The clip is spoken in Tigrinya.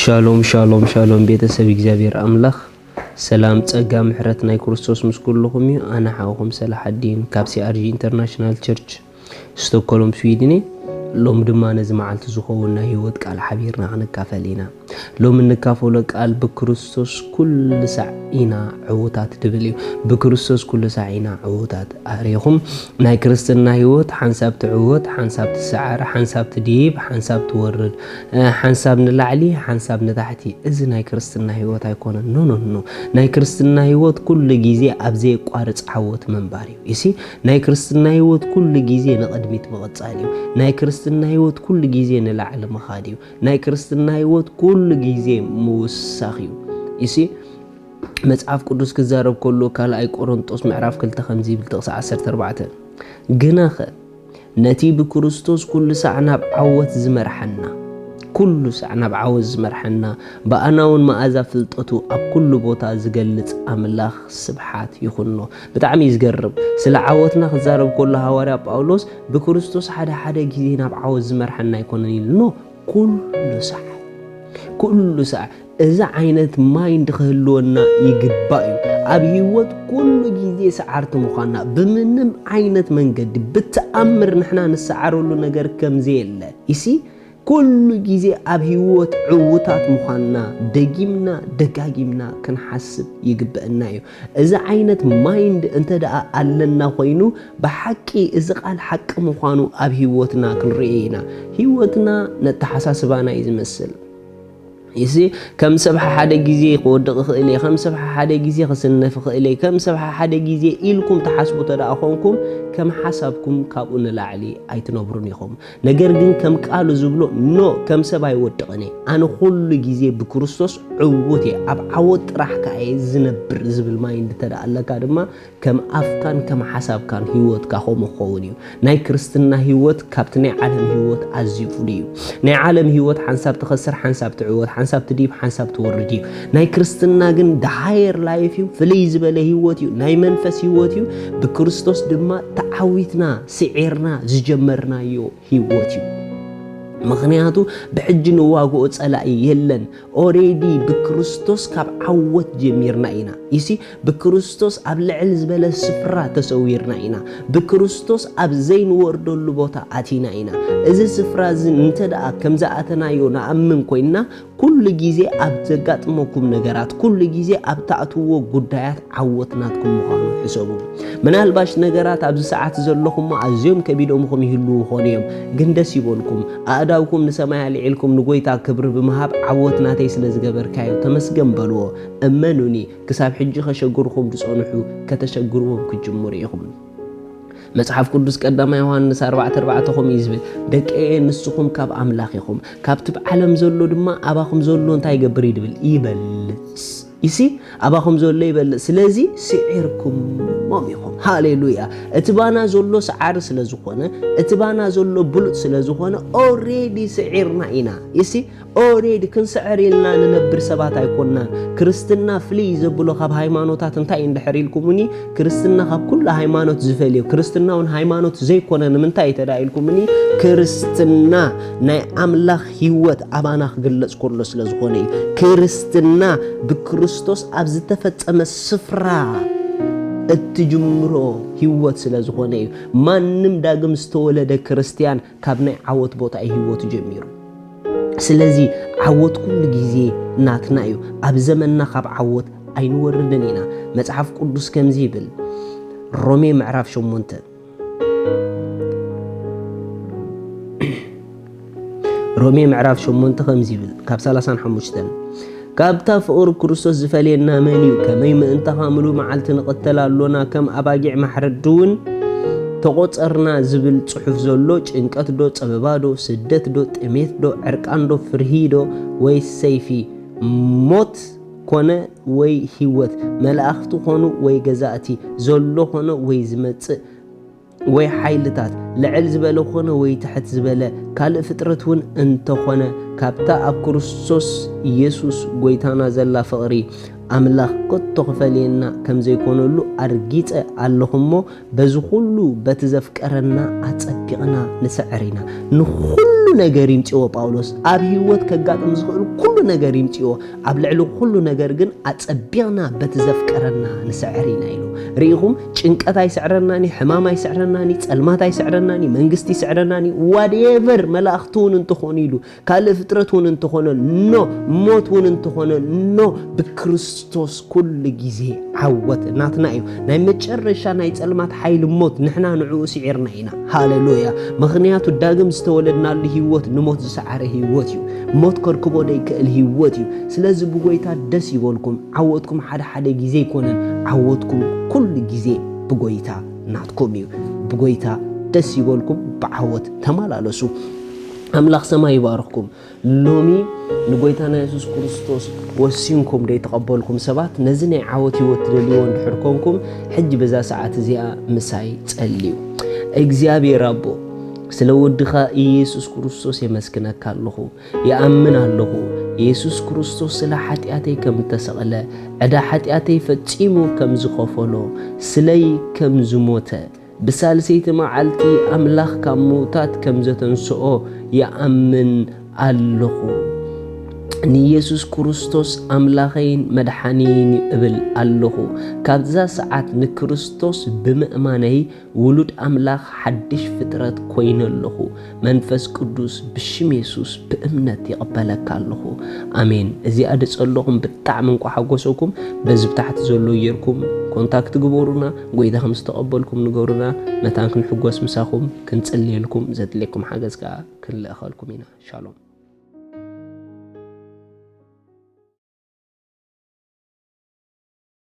ሻሎም ሻሎም ሻሎም ቤተሰብ እግዚአብሔር አምላኽ ሰላም ጸጋ ምሕረት ናይ ክርስቶስ ምስ ኩልኹም እዩ። ኣነ ሓውኹም ሰላሐዲን ካብ ሲአርጂ ኢንተርናሽናል ቸርች ስቶክሆልም ስዊድን ሎም ድማ ነዚ መዓልቲ ዝኸውን ናይ ህይወት ቃል ሓቢርና ክንካፈል ኢና። ሎም እንካፈሎ ቃል ብክርስቶስ ኩሉ ሳዕ ኢና ዕውታት ድብል እዩ። ብክርስቶስ ኩሉ ሳዕ ኢና ዕውታት ኣሪኹም ናይ ክርስትና ህይወት ሓንሳብ ትዕወት፣ ሓንሳብ ትሰዓር፣ ሓንሳብ ትዲብ፣ ሓንሳብ ትወርድ፣ ሓንሳብ ንላዕሊ፣ ሓንሳብ ንታሕቲ። እዚ ናይ ክርስትና ህይወት ኣይኮነን። ኖ ናይ ክርስትና ህይወት ኩሉ ግዜ ኣብ ዘይቋርጽ ዓወት መንባር እዩ። እሲ ናይ ክርስትና ህይወት ኩሉ ግዜ ንቕድሚት ምቕጻል እዩ። ናይ ክርስትና ህይወት ኩሉ ግዜ ንላዕሊ ምኻድ እዩ። ናይ ክርስትና ህይወት ኩሉ ግዜ ምውሳኽ እዩ። እሲ መጽሐፍ ቅዱስ ክዛረብ ከሎ ካልኣይ ቆሮንጦስ ምዕራፍ 2 ከምዚ ይብል ጥቕሲ 14 ግናኸ ነቲ ብክርስቶስ ኩሉ ሳዕ ናብ ዓወት ዝመርሐና ኩሉ ሳዕ ናብ ዓወት ዝመርሐና በኣናውን መኣዛ ፍልጠቱ ኣብ ኩሉ ቦታ ዝገልጽ ኣምላኽ ስብሓት ይኹኖ። ብጣዕሚ ዝገርም ስለ ዓወትና ክዛረብ ከሎ ሃዋርያ ጳውሎስ ብክርስቶስ ሓደ ግዜ ናብ ዓወት ዝመርሐና ኣይኮነን ኢሉ ኖ ኩሉ ሳዕ እዚ ዓይነት ማይንድ ክህልወና ይግባእ እዩ። ኣብ ህይወት ኩሉ ግዜ ሰዓርቲ ምዃንና ብምንም ዓይነት መንገዲ ብተኣምር ንሕና ንሰዓረሉ ነገር ከምዘ የለ ይሲ ኩሉ ግዜ ኣብ ህይወት ዕውታት ምዃንና ደጊምና ደጋጊምና ክንሓስብ ይግብአና እዩ። እዚ ዓይነት ማይንድ እንተደኣ ኣለና ኮይኑ ብሓቂ እዚ ቃል ሓቂ ምዃኑ ኣብ ህይወትና ክንርኢ ኢና። ህይወትና ነተሓሳስባና እዩ ዝመስል ይሲ ከም ሰብሓ ሓደ ግዜ ክወድቕ ክእል እየ፣ ከም ሰብሓ ሓደ ግዜ ክስነፍ ክእል እየ፣ ከም ሰብሓ ሓደ ግዜ ኢልኩም ተሓስቡ ተደኣ ኮንኩም ከም ሓሳብኩም ካብኡ ንላዕሊ ኣይትነብሩን ኢኹም። ነገር ግን ከም ቃሉ ዝብሎ ኖ ከም ሰብ ኣይወድቕን እየ፣ ኣነ ኩሉ ግዜ ብክርስቶስ ዕውት እየ፣ ኣብ ዓወት ጥራሕ ከዓ ዝነብር ዝብል ማይንድ ተደኣ ኣለካ ድማ ከም ኣፍካን ከም ሓሳብካን ህይወትካ ከምኡ ክኸውን እዩ። ናይ ክርስትና ህይወት ካብቲ ናይ ዓለም ህይወት ኣዝዩ ፍሉይ እዩ። ናይ ዓለም ህይወት ሓንሳብ ትኸስር፣ ሓንሳብ ትዕወት፣ ሓንሳብ ትዲብ፣ ሓንሳብ ትወርድ እዩ። ናይ ክርስትና ግን ዳሃየር ላይፍ እዩ፣ ፍልይ ዝበለ ህይወት እዩ፣ ናይ መንፈስ ህይወት እዩ። ብክርስቶስ ድማ ተዓዊትና ስዒርና ዝጀመርናዮ ህይወት እዩ። ምክንያቱ ብሕጂ ንዋግኦ ጸላኢ የለን። ኦሬዲ ብክርስቶስ ካብ ዓወት ጀሚርና ኢና ይሲ ብክርስቶስ ኣብ ልዕል ዝበለ ስፍራ ተሰዊርና ኢና። ብክርስቶስ ኣብ ዘይንወርደሉ ቦታ ኣቲና ኢና። እዚ ስፍራ እዚ እንተደኣ ከምዝኣተናዮ ንኣምን ኮይና ኩሉ ግዜ ኣብ ዘጋጥመኩም ነገራት ኩሉ ግዜ ኣብ ተኣትዎ ጉዳያት ዓወትናትኩም ምዃኑ ሕሰቡ። ምናልባሽ ነገራት ኣብዚ ሰዓት ዘለኹም ኣዝዮም ከቢዶምኩም ይህልው ይኾኑ እዮም፣ ግን ደስ ይበልኩም ኣእዳውኩም ንሰማይ ኣልዒልኩም ንጎይታ ክብሪ ብምሃብ ዓወትናተይ ስለ ዝገበርካዮ ተመስገን በልዎ። እመኑኒ ክሳብ ሕጂ ከሸግርኩም ዝጸንሑ ከተሸግርዎም ክጅምሩ ኢኹም። መጽሐፍ ቅዱስ ቀዳማይ ዮሐንስ 4:4 ኹም ይዝብል ደቀየ ንስኹም ካብ ኣምላኽ ኢኹም ካብቲ ብዓለም ዘሎ ድማ ኣባኹም ዘሎ እንታይ ይገብር ይብል ይበልጽ ይሲ ኣባኹም ዘሎ ይበልጽ። ስለዚ ስዒርኩም ሞም ኢኹም። ሃሌሉያ። እቲ ባና ዘሎ ሰዓሪ ስለ ዝኾነ እቲ ባና ዘሎ ብሉጥ ስለ ዝኾነ ኦሬዲ ስዒርና ኢና ይሲ ኦሬዲ ክንስዕር ኢልና ንነብር ሰባት ኣይኮንናን። ክርስትና ፍልይ ዘብሎ ካብ ሃይማኖታት እንታይ እንድሕር ኢልኩምኒ ክርስትና ካብ ኩሉ ሃይማኖት ዝፈልዮ ክርስትና እውን ሃይማኖት ዘይኮነ ንምንታይ ተዳኢልኩምኒ ክርስትና ናይ ኣምላኽ ህይወት ኣባና ክግለጽ ከሎ ስለ ዝኾነ እዩ። ክርስትና ብክርስቶስ ኣብ ዝተፈጸመ ስፍራ እትጅምሮ ህይወት ስለ ዝኾነ እዩ። ማንም ዳግም ዝተወለደ ክርስቲያን ካብ ናይ ዓወት ቦታ ህይወት ጀሚሩ። ስለዚ ዓወት ኩሉ ግዜ ናትና እዩ። ኣብ ዘመንና ካብ ዓወት ኣይንወርድን ኢና። መጽሐፍ ቅዱስ ከምዚ ይብል ሮሜ ምዕራፍ 8 ሮሜ ምዕራፍ 8 ከምዚ ይብል ካብ 35 ካብታ ፍቅሪ ክርስቶስ ዝፈልየና መን እዩ? ከመይ ምእንተ ካምሉ መዓልቲ ንቕተል ኣሎና ከም ኣባጊዕ ማሕረድ እውን ተቆጸርና ዝብል ጽሑፍ ዘሎ ጭንቀት ዶ ጸበባ ዶ ስደት ዶ ጥሜት ዶ ዕርቃን ዶ ፍርሂ ዶ ወይ ሰይፊ ሞት ኮነ ወይ ህይወት መላእኽቲ ኮኑ ወይ ገዛእቲ ዘሎ ኮነ ወይ ዝመጽእ ወይ ሓይልታት ልዕል ዝበለ ኮነ ወይ ትሕት ዝበለ ካልእ ፍጥረት እውን እንተኾነ ካብታ ኣብ ክርስቶስ ኢየሱስ ጎይታና ዘላ ፍቕሪ ኣምላኽ ከቶ ክፈልየና ከም ዘይኮነሉ ኣርጊጸ ኣለኹሞ በዚ ኩሉ በቲ ዘፍቀረና ኣጸቢቕና ንስዕር ኢና ንኹሉ ነገር ይምጽኦ ጳውሎስ ኣብ ህይወት ከጋጥም ዝኽእል ኩሉ ነገር ይምጽኦ ኣብ ልዕሊ ኩሉ ነገር ግን ኣጸቢቕና በቲ ዘፍቀረና ንስዕር ኢና ኢሉ ርኢኹም ጭንቀት ኣይስዕረናኒ ሕማም ኣይስዕረናኒ ጸልማት ኣይስዕረናኒ መንግስቲ ይስዕረናኒ whatever መላእኽቲ እውን እንትኾኑ ኢሉ ካልእ ፍጥረት እውን እንትኾነ ኖ ሞት እውን እንትኾነ ኖ ብክርስቶስ ኩሉ ግዜ ዓወት ናትና እዩ ናይ መጨረሻ ናይ ጸልማት ሓይሊ ሞት ንሕና ንዕኡ ስዒርና ኢና ሃሌሉያ ምኽንያቱ ዳግም ዝተወለድናሉ ህይወት ንሞት ዝሰዓረ ህይወት እዩ ሞት ከርክቦ ደይክእል ህይወት እዩ ስለዚ ብጎይታ ደስ ይበልኩም ዓወትኩም ሓደ ሓደ ግዜ ይኮነን ዓወትኩም ኩሉ ግዜ ብጎይታ ናትኩም እዩ ብጎይታ ደስ ይበልኩም ብዓወት ተመላለሱ أملاخ سما يبارككم لومي نقولتنا يسوع كريستوس وسينكم دي تقبلكم سبات نزني عوتي وتدليون حركمكم حج بزا ساعات زيا مساي تقليو اجزابي ربو سلودخا يسوع كريستوس يمسكنك الله يأمن الله يسوع كريستوس سلا حتياتي كم تسقله عدا حتياتي فتيمو كم زخفلو سلي كم زموته بسالسيت معلتي أملاخ كموتات كم زتنسؤو يأمن الله نيسوس كريستوس أملاخين مدحانين قبل الله كابزا ساعات نكريستوس بمأمانه ولود أملاخ حدش فترات كوين الله منفس قدوس بشم يسوس بأمنة يقبلك الله آمين إذا أدس اللهم بتعمنكم حقوسكم بس بتحت زلو يركم كونتاكت جبورنا وإذا هم استقبلكم نجورنا متى كن حقوس مساخم كنت أسأل لكم زد لكم حاجة كل أخالكم هنا شالوم